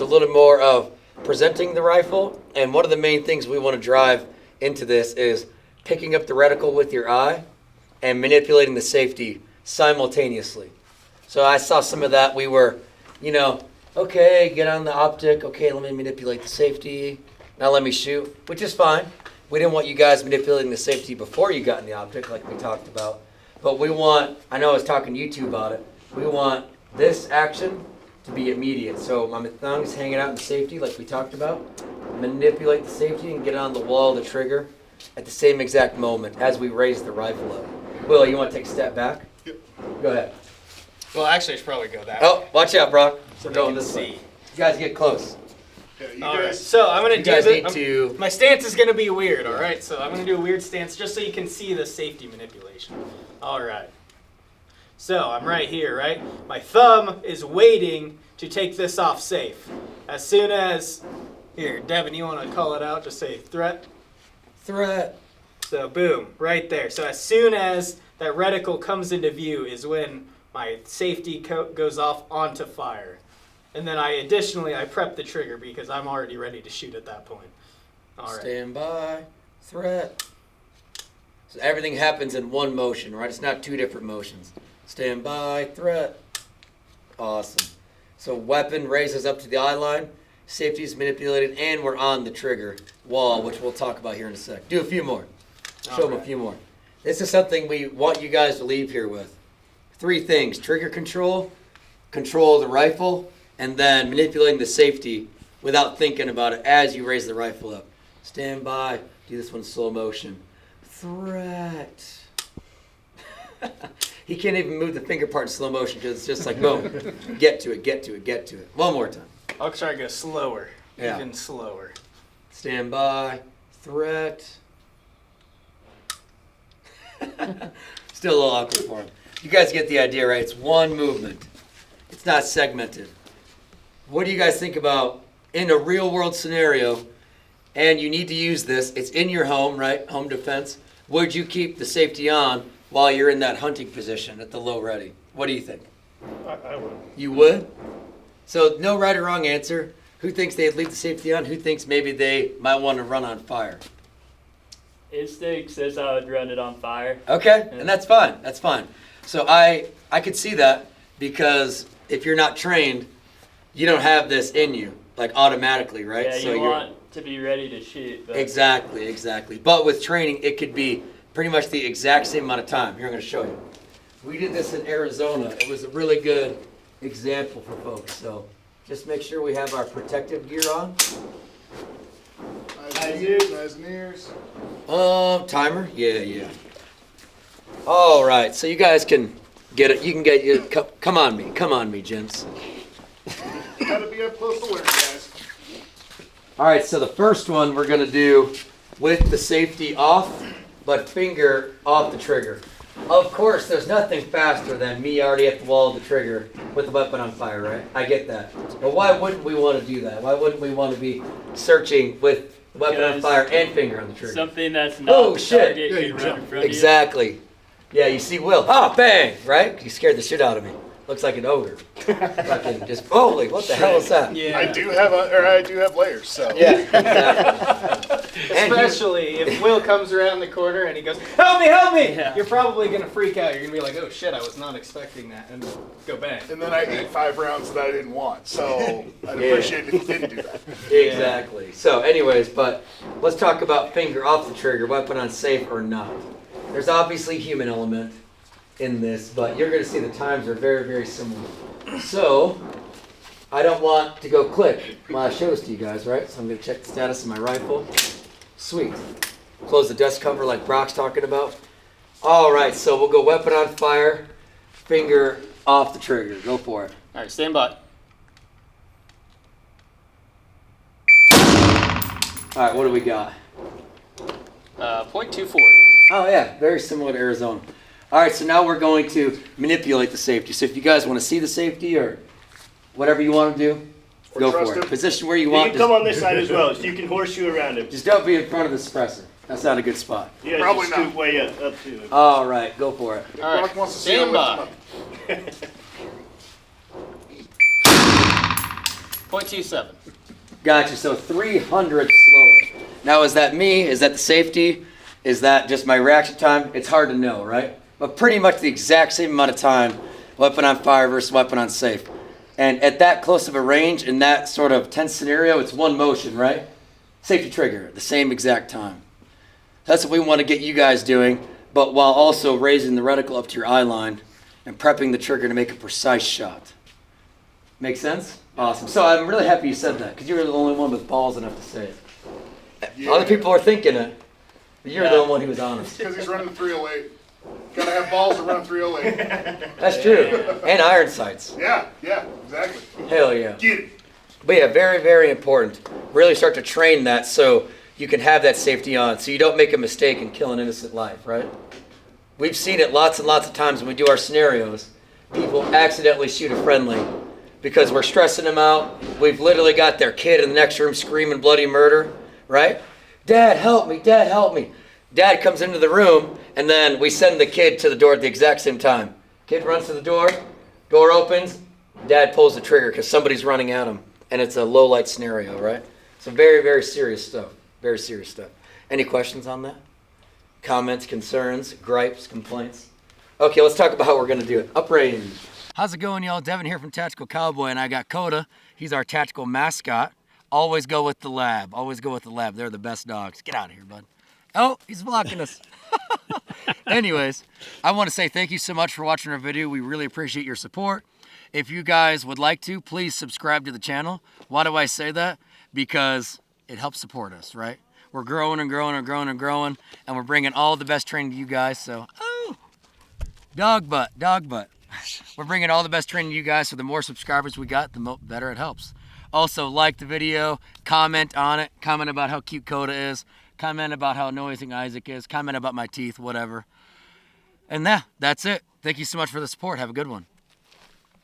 into a little more of presenting the rifle. And one of the main things we want to drive into this is picking up the reticle with your eye and manipulating the safety simultaneously. So I saw some of that. We were, okay, get on the optic. Okay, let me manipulate the safety. Now let me shoot, which is fine. We didn't want you guys manipulating the safety before you got in the optic like we talked about. But we want, I know I was talking to you two about it, we want this action to be immediate. So my thong's hanging out in safety like we talked about. Manipulate the safety and get on the wall of the trigger at the same exact moment as we raise the rifle up. Will, you want to take a step back? Yep. Go ahead. Well, actually, I should probably go that way. Oh, watch out, Brock. So We're they going can this see. way. You guys get close. Yeah, you All right, guys. so I'm going You to guys do need this. to... My stance is going to be weird, all right? So I'm going to do a weird stance just so you can see the safety manipulation. All right. So I'm right here, right? My thumb is waiting to take this off safe. As soon as... Here, Devin, you want to call it out? Just say threat. Threat. So boom, right there. So as soon as that reticle comes into view is when my safety goes off onto fire. And then I prep the trigger because I'm already ready to shoot at that point. All right. Stand by. Threat. So everything happens in one motion, right? It's not two different motions. Stand by. Threat. Awesome. So weapon raises up to the eye line. Safety is manipulated, and we're on the trigger wall, which we'll talk about here in a sec. Do a few more. Show them a few more. This is something we want you guys to leave here with. 3 things: trigger control, control of the rifle, and then manipulating the safety without thinking about it as you raise the rifle up. Stand by. Do this one in slow motion. Threat. He can't even move the finger part in slow motion because it's just like, boom. Get to it, get to it, get to it. One more time. I'll try to go slower. Yeah. Even slower. Stand by. Threat. Still a little awkward for him. You guys get the idea, right? It's one movement. It's not segmented. What do you guys think about in a real world scenario, and you need to use this, it's in your home, right? Home defense. Would you keep the safety on while you're in that hunting position at the low ready? What do you think? I would. You would? So no right or wrong answer. Who thinks they'd leave the safety on? Who thinks maybe they might want to run on fire? Instinct says I would run it on fire. Okay, and that's fine. That's fine. So I could see that because if you're not trained, you don't have this in you, like automatically, right? Yeah, so you want to be ready to shoot. But Exactly. But with training, it could be pretty much the exact same amount of time. Here, I'm going to show you. We did this in Arizona. It was a really good example for folks. So just make sure we have our protective gear on. Eyes and ears. Timer? Yeah. All right, so you guys can get it. You can get you. Come on me, gents. Gotta be up close to learn, guys. All right, so the first one we're gonna do with the safety off, but finger off the trigger. Of course, there's nothing faster than me already at the wall of the trigger with the weapon on fire, right? I get that. But why wouldn't we want to do that? Why wouldn't we want to be searching with the weapon on fire and finger on the trigger? something that's not Oh, the shit. target Yeah, can you run jump. in front of you. Exactly. Yeah, you see Will. Ah, bang! Right? You scared the shit out of me. Looks like an ogre. Fucking just, holy, what the hell is that? Yeah. I do have layers, so. Yeah, exactly. And he- Especially if Will comes around the corner and he goes, help me! Yeah. You're probably going to freak out. You're going to be like, oh shit, I was not expecting that. And go bang. And then I ate 5 rounds that I didn't want, so I'd appreciate it if you didn't do that. Exactly. So anyways, but let's talk about finger off the trigger, weapon on safe or not. There's obviously human element in this, but you're going to see the times are very, very similar. So I don't want to go click while I show this to you guys, right? So I'm going to check the status of my rifle. Sweet. Close the dust cover like Brock's talking about. All right, so we'll go weapon on fire, finger off the trigger. Go for it. All right, stand by. All right, what do we got? 0.24. Oh yeah, very similar to Arizona. All right, so now we're going to manipulate the safety. So if you guys want to see the safety or whatever you want to do, Or go trust for it. him. Position where you You want. can come on this side as well, so you can horseshoe around him. Just don't be in front of the suppressor. That's not a good spot. You guys Probably just scoot not. way up to him. All right, go for it. If All right, Brock wants to see stand it, by. lift him up. 0.27. Gotcha. So 300 slower. Now, is that me? Is that the safety? Is that just my reaction time? It's hard to know, right? But pretty much the exact same amount of time, weapon on fire versus weapon on safe. And at that close of a range, in that sort of tense scenario, it's one motion, right? Safety trigger, the same exact time. That's what we want to get you guys doing, but while also raising the reticle up to your eye line and prepping the trigger to make a precise shot. Make sense? Awesome. So I'm really happy you said that, because you were the only one with balls enough to say it. Yeah. Other people are thinking it, but you're the only one who was honest. Because he's running 308. Gotta have balls to run 308. That's true. And iron sights. Yeah, exactly. Hell yeah. Get it. But yeah, very, very important. Really start to train that so you can have that safety on, so you don't make a mistake and kill an innocent life, right? We've seen it lots and lots of times when we do our scenarios. People accidentally shoot a friendly because we're stressing them out. We've literally got their kid in the next room screaming bloody murder, right? Dad, help me, Dad, help me. Dad comes into the room, and then we send the kid to the door at the exact same time. Kid runs to the door opens, Dad pulls the trigger because somebody's running at him, and it's a low light scenario, right? So very, very serious stuff. Very serious stuff. Any questions on that? Comments, concerns, gripes, complaints? Okay, let's talk about how we're going to do it. Uprange. How's it going, y'all? Devin here from Tactical Cowboy, and I got Coda. He's our tactical mascot. Always go with the lab. Always go with the lab. They're the best dogs. Get out of here, bud. Oh, he's blocking us. Anyways, I want to say thank you so much for watching our video. We really appreciate your support. If you guys would like to, please subscribe to the channel. Why do I say that? Because it helps support us, right? We're growing and growing and growing and growing, and we're bringing all the best training to you guys. So, dog butt. We're bringing all the best training to you guys, so the more subscribers we got, the better it helps. Also, like the video, comment on it, comment about how cute Coda is, comment about how annoying Isaac is, comment about my teeth, whatever. And that's it. Thank you so much for the support. Have a good one.